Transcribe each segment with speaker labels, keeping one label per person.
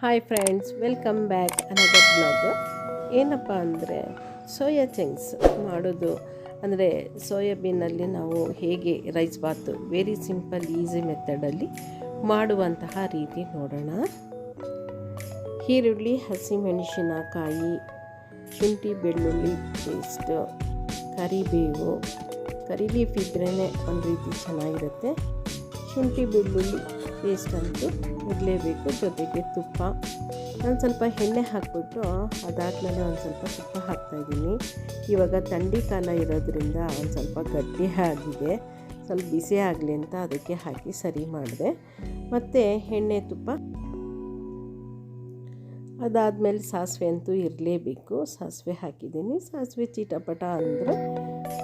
Speaker 1: Hi friends, welcome back another blog. ಏನಪ್ಪ ಅಂದರೆ soya chunks ಮಾಡೋದು ಅಂದರೆ ಸೋಯಾಬೀನಲ್ಲಿ ನಾವು ಹೇಗೆ ರೈಸ್ ಬಾತು ವೆರಿ ಸಿಂಪಲ್ ಈಸಿ ಮೆಥಡಲ್ಲಿ ಮಾಡುವಂತಹ ರೀತಿ ನೋಡೋಣ. ಈರುಳ್ಳಿ, ಹಸಿಮೆಣಸಿನಕಾಯಿ, ಶುಂಠಿ ಬೆಳ್ಳುಳ್ಳಿ ಪೇಸ್ಟ್, ಕರಿಬೇವು, ಕರಿ ಲೀಫ್ ಇದ್ರೇ ಒಂದು ರೀತಿ ಚೆನ್ನಾಗಿರುತ್ತೆ. ಶುಂಠಿ ಬೆಳ್ಳುಳ್ಳಿ ಪೇಸ್ಟ್ ಅಂತೂ ಇರಲೇಬೇಕು, ಜೊತೆಗೆ ತುಪ್ಪ. ನಾನು ಸ್ವಲ್ಪ ಎಣ್ಣೆ ಹಾಕ್ಬಿಟ್ಟು ಅದಾದಮೇಲೆ ಒಂದು ಸ್ವಲ್ಪ ತುಪ್ಪ ಹಾಕ್ತಾಯಿದ್ದೀನಿ. ಇವಾಗ ಥಂಡಿ ಕಾಲ ಇರೋದ್ರಿಂದ ಒಂದು ಸ್ವಲ್ಪ ಗಟ್ಟಿ ಆಗಿದೆ, ಸ್ವಲ್ಪ ಬಿಸಿ ಆಗಲಿ ಅಂತ ಅದಕ್ಕೆ ಹಾಕಿ ಸರಿ ಮಾಡಿದೆ. ಮತ್ತು ಎಣ್ಣೆ ತುಪ್ಪ ಅದಾದಮೇಲೆ ಸಾಸಿವೆ ಅಂತೂ ಇರಲೇಬೇಕು, ಸಾಸಿವೆ ಹಾಕಿದ್ದೀನಿ. ಸಾಸಿವೆ ಚಿಟಪಟ ಅಂದರೆ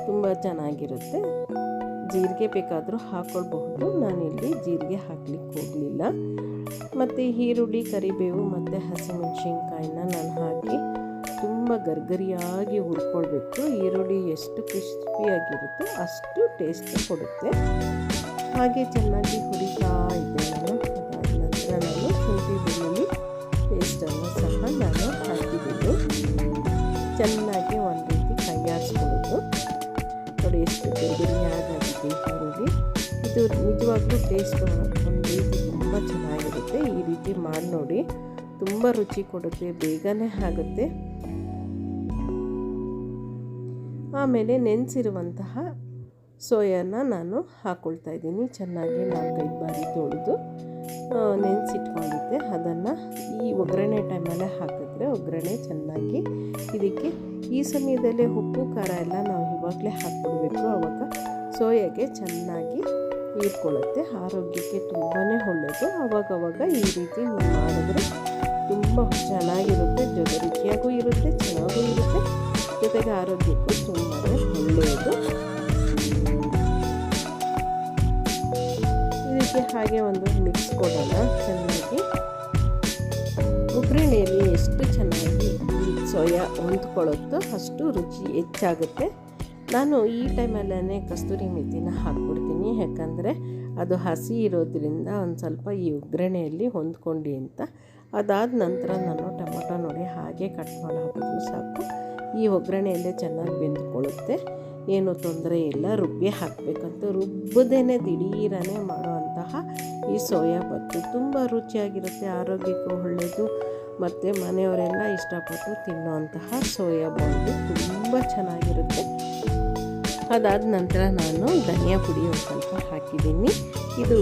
Speaker 1: ತುಂಬ ಚೆನ್ನಾಗಿರುತ್ತೆ. ಜೀರಿಗೆ ಬೇಕಾದರೂ ಹಾಕ್ಕೊಳ್ಬಹುದು, ನಾನಿಲ್ಲಿ ಜೀರಿಗೆ ಹಾಕ್ಲಿಕ್ಕೆ ಹೋಗಲಿಲ್ಲ. ಮತ್ತು ಈರುಳ್ಳಿ, ಕರಿಬೇವು ಮತ್ತು ಹಸಿಮೆಣಸಿನ್ಕಾಯಿನ ನಾನು ಹಾಕಿ ತುಂಬ ಗರ್ಗರಿಯಾಗಿ ಹುರ್ಕೊಳ್ಬೇಕು. ಈರುಳ್ಳಿ ಎಷ್ಟು ಕ್ರಿಸ್ಪಿಯಾಗಿರುತ್ತೋ ಅಷ್ಟು ಟೇಸ್ಟ್ ಕೊಡುತ್ತೆ. ಹಾಗೆ ಚೆನ್ನಾಗಿ ಹುರಿತಾ ಇದ್ದೆ ನಾನು. ಅದಾದ ನಂತರ ನಾನು ಶುಂಠಿ ಬೆಳ್ಳುಳ್ಳಿ ಪೇಸ್ಟನ್ನು ಸಹ ನಾನು ಹಾಕಿದ್ದೀನಿ. ಚೆನ್ನಾಗಿ ಒಂದು ರೀತಿ ಕೈಯಾಡಿಸ್ಕೊಳ್ಳೋದು. ನೋಡಿ ಎಷ್ಟು ಗರ್ಗರಿಯಾಗಿದೆ ಈರುಳ್ಳಿ. ಇದು ನಿಜವಾಗ್ಲೂ ಟೇಸ್ಟ್ ಒಂದು ರೀತಿ ತುಂಬ ಚೆನ್ನಾಗಿರುತ್ತೆ. ಈ ರೀತಿ ಮಾಡಿ ನೋಡಿ, ತುಂಬ ರುಚಿ ಕೊಡುತ್ತೆ, ಬೇಗನೆ ಆಗುತ್ತೆ. ಆಮೇಲೆ ನೆನೆಸಿರುವಂತಹ ಸೋಯಾನ ನಾನು ಹಾಕ್ಕೊಳ್ತಾ ಇದ್ದೀನಿ. ಚೆನ್ನಾಗಿ 4-5 ಬಾರಿ ತೊಳೆದು ನೆನೆಸಿಟ್ಕೊಂಡಿದ್ದೆ. ಅದನ್ನು ಈ ಒಗ್ಗರಣೆ ಟೈಮಲ್ಲೇ ಹಾಕಿದ್ರೆ ಒಗ್ಗರಣೆ ಚೆನ್ನಾಗಿ ಇದಕ್ಕೆ ಈ ಸಮಯದಲ್ಲೇ ಉಪ್ಪು ಖಾರ ಎಲ್ಲ ನಾವು ಇವಾಗಲೇ ಹಾಕ್ಬಿಡ್ಬೇಕು. ಆವಾಗ ಸೋಯಾಗೆ ಚೆನ್ನಾಗಿ ಹೀರ್ಕೊಳ್ಳುತ್ತೆ. ಆರೋಗ್ಯಕ್ಕೆ ತುಂಬಾ ಒಳ್ಳೆಯದು. ಆವಾಗವಾಗ ಈ ರೀತಿ ನೀವು ಮಾಡಿದ್ರೆ ತುಂಬ ಚೆನ್ನಾಗಿರುತ್ತೆ, ಜೊತೆ ರುಚಿಯಾಗೂ ಇರುತ್ತೆ, ಚೆನ್ನಾಗೂ ಇರುತ್ತೆ, ಜೊತೆಗೆ ಆರೋಗ್ಯಕ್ಕೂ ತುಂಬಾ ಒಳ್ಳೆಯದು. ಇದಕ್ಕೆ ಹಾಗೆ ಒಂದು ಮಿಕ್ಸ್ ಕೊಡೋಣ ಚೆನ್ನಾಗಿ. ಒಗ್ಗರಣೆಯಲ್ಲಿ ಎಷ್ಟು ಚೆನ್ನಾಗಿ ಈ ಸೋಯಾ ಹೊಂದ್ಕೊಳ್ಳುತ್ತೋ ಅಷ್ಟು ರುಚಿ ಹೆಚ್ಚಾಗುತ್ತೆ. ನಾನು ಈ ಟೈಮಲ್ಲೇ ಕಸ್ತೂರಿ ಮೆಥಿನ ಹಾಕ್ಬಿಡ್ತೀನಿ, ಯಾಕಂದರೆ ಅದು ಹಸಿ ಇರೋದ್ರಿಂದ ಒಂದು ಸ್ವಲ್ಪ ಈ ಒಗ್ಗರಣೆಯಲ್ಲಿ ಹೊಂದ್ಕೊಂಡು ಅಂತ. ಅದಾದ ನಂತರ ನಾನು ಟೊಮೊಟೊ ನೋಡಿ ಹಾಗೆ ಕಟ್ ಮಾಡಿ ಹಾಕಿದ್ರು ಸಾಕು. ಈ ಒಗ್ಗರಣೆಯಲ್ಲೇ ಚೆನ್ನಾಗಿ ಬೆಂದ್ಕೊಳ್ಳುತ್ತೆ, ಏನೂ ತೊಂದರೆ ಇಲ್ಲ. ರುಬ್ಬಿ ಹಾಕಬೇಕಂತ ರುಬ್ಬದೇನೆ ದಿಢೀರನೇ ಮಾಡುವಂತಹ ಈ ಸೋಯಾ ಬತ್ತು ತುಂಬ ರುಚಿಯಾಗಿರುತ್ತೆ, ಆರೋಗ್ಯಕ್ಕೂ ಒಳ್ಳೆಯದು. ಮತ್ತು ಮನೆಯವರೆಲ್ಲ ಇಷ್ಟಪಟ್ಟು ತಿನ್ನುವಂತಹ ಸೋಯಾ ಬಾತು ತುಂಬ ಚೆನ್ನಾಗಿರುತ್ತೆ. ಅದಾದ ನಂತರ ನಾನು ಧನಿಯಾ ಪುಡಿ ಒಂದು ಸ್ವಲ್ಪ ಹಾಕಿದ್ದೀನಿ. ಇದು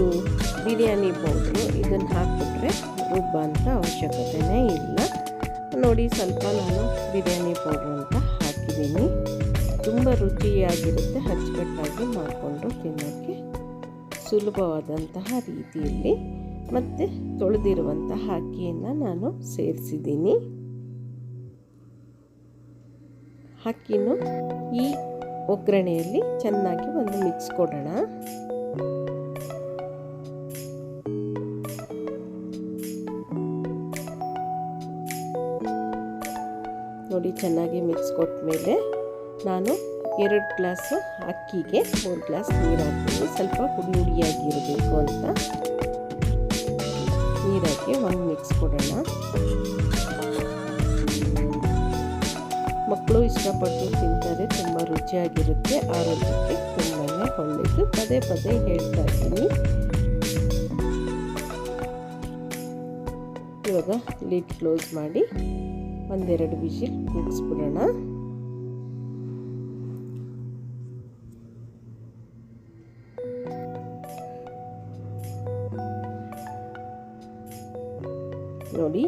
Speaker 1: ಬಿರಿಯಾನಿ ಪೌಡ್ರು, ಇದನ್ನು ಹಾಕಿಬಿಟ್ರೆ ರುಬ್ಬಂಥ ಅವಶ್ಯಕತೆಯೇ ಇಲ್ಲ. ನೋಡಿ ಸ್ವಲ್ಪ ನಾನು ಬಿರಿಯಾನಿ ಪೌಡ್ರು ಅಂತ ಹಾಕಿದ್ದೀನಿ. ತುಂಬ ರುಚಿಯಾಗಿರುತ್ತೆ, ಅಚ್ಚುಕಟ್ಟಾಗಿ ಮಾಡಿಕೊಂಡು ತಿನ್ನೋಕ್ಕೆ ಸುಲಭವಾದಂತಹ ರೀತಿಯಲ್ಲಿ. ಮತ್ತು ತೊಳೆದಿರುವಂತಹ ಅಕ್ಕಿಯನ್ನು ನಾನು ಸೇರಿಸಿದ್ದೀನಿ. ಅಕ್ಕಿನೂ ಈ ಒಗ್ಗರಣೆಯಲ್ಲಿ ಚೆನ್ನಾಗಿ ಒಂದು ಮಿಕ್ಸ್ ಕೊಡೋಣ. ನೋಡಿ ಚೆನ್ನಾಗಿ ಮಿಕ್ಸ್ ಕೊಟ್ಟ ಮೇಲೆ ನಾನು 2 ಗ್ಲಾಸ್ ಅಕ್ಕಿಗೆ 3 ಗ್ಲಾಸ್ ನೀರು ಹಾಕ್ತೀನಿ. ಸ್ವಲ್ಪ ಹುಡಿ ಹುಡಿಯಾಗಿರಬೇಕು ಅಂತ ನೀರಾಕಿ ಒಂದು ಮಿಕ್ಸ್ ಕೊಡೋಣ. ಮಕ್ಕಳು ಇಷ್ಟಪಟ್ಟು ತಿಂತಾರೆ, ತುಂಬ ರುಚಿಯಾಗಿರುತ್ತೆ, ಆರೋಗ್ಯಕ್ಕೆ ತುಂಬಾ ಒಳ್ಳೆಯದು. ಪದೇ ಪದೇ ಹೇಳ್ತಾ ಇದ್ದೀನಿ. ಇವಾಗ ಲಿಡ್ ಕ್ಲೋಸ್ ಮಾಡಿ 1-2 ವಿಷಿಲ್ ಕೂಗಿಸ್ಬಿಡೋಣ. ನೋಡಿ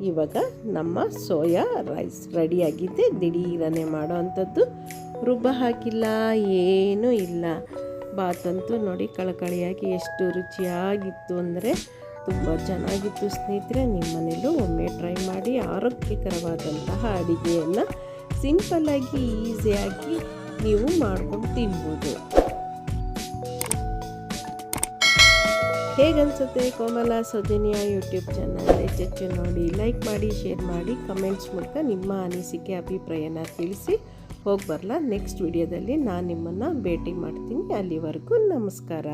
Speaker 1: ಇವಾಗ ನಮ್ಮ ಸೋಯಾ ರೈಸ್ ರೆಡಿಯಾಗಿದೆ. ದಿಢೀರನೆ ಮಾಡೋ ಅಂಥದ್ದು, ರುಬ್ಬ ಹಾಕಿಲ್ಲ, ಏನೂ ಇಲ್ಲ. ಬಾತಂತೂ ನೋಡಿ ಕಳಕಳಿಯಾಗಿ ಎಷ್ಟು ರುಚಿಯಾಗಿತ್ತು ಅಂದರೆ ತುಂಬ ಚೆನ್ನಾಗಿತ್ತು. ಸ್ನೇಹಿತರೆ, ನಿಮ್ಮ ಮನೇಲೂ ಒಮ್ಮೆ ಟ್ರೈ ಮಾಡಿ. ಆರೋಗ್ಯಕರವಾದಂತಹ ಅಡುಗೆಯನ್ನು ಸಿಂಪಲ್ಲಾಗಿ ಈಸಿಯಾಗಿ ನೀವು ಮಾಡ್ಕೊಂಡು ತಿನ್ಬೋದು. ಹೇಗನ್ಸುತ್ತೆ ಕೋಮಲ ಸೌಜನ್ಯ ಯೂಟ್ಯೂಬ್ ಚಾನಲ್ ಹೆಚ್ಚೆಚ್ಚು ನೋಡಿ, ಲೈಕ್ ಮಾಡಿ, ಶೇರ್ ಮಾಡಿ, ಕಮೆಂಟ್ಸ್ ಮೂಲಕ ನಿಮ್ಮ ಅನಿಸಿಕೆ ಅಭಿಪ್ರಾಯನ ತಿಳಿಸಿ ಹೋಗಿ ಬರಲ್ಲ. ನೆಕ್ಸ್ಟ್ ವಿಡಿಯೋದಲ್ಲಿ ನಾನು ನಿಮ್ಮನ್ನು ಭೇಟಿ ಮಾಡ್ತೀನಿ. ಅಲ್ಲಿವರೆಗೂ ನಮಸ್ಕಾರ.